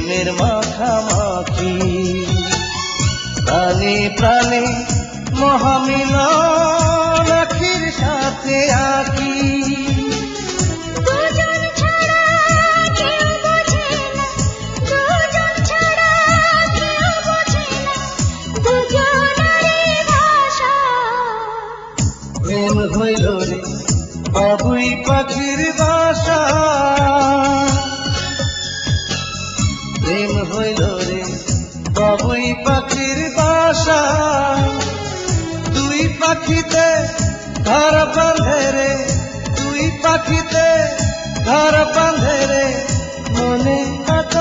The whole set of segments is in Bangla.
প্রেমের মাখামাখি প্রাণে প্রাণে মহামিলন আখির সাথে আঁকি দুজন ছাড়া কেউ বোঝে না, দুজন ছাড়া কেউ বোঝে না, দুজনেরই ভাষা। প্রেম হইল রে বাবুই পাখির বাসা, প্রেম হইল রে বাবুই পাখির বাসা। দুই পাখিতে ঘর বাঁধে রে, দুই পাখিতে ঘর বাঁধে রে, মনে কত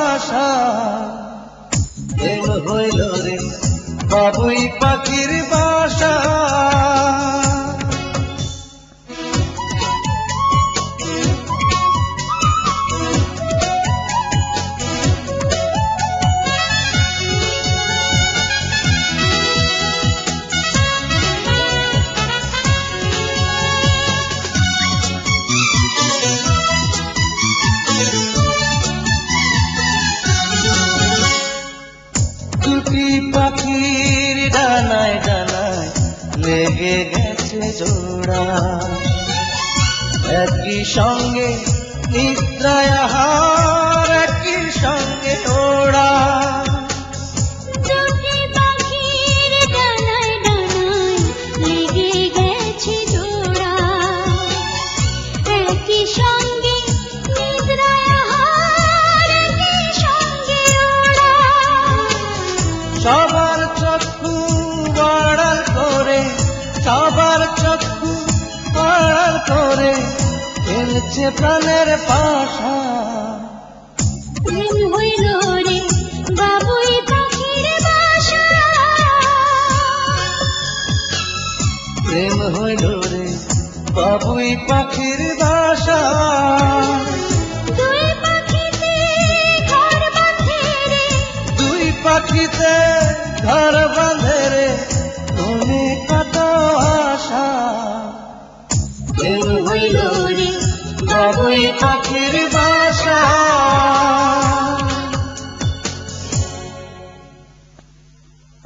আশা। প্রেম হইল রে বাবুই পাখির বাসা। দুটি পাখির ডানায় ডানায় লেগে গেছে জোড়া, একই সঙ্গে নিদ্রায় আহার, একই সঙ্গে ওড়া। দুটি পাখির ডানায় ডানায় লেগে গেছে জোড়া, একই সঙ্গে নিদ্রায় আহার, একই সঙ্গে ওড়া। সবার চক্ষু আড়াল করে, সবার চক্ষু আড়াল করে খেলছে প্রাণের পাশা। প্রেম হইল রে বাবুই পাখির বাসা, প্রেম হইল রে বাবুই পাখির বাসা। দুই পাখিতে ঘর বাঁধে রে, দুই পাখিতে ঘর বাঁধে রে, মনে কত আশা। প্রেম হইল রে বাবুই পাখির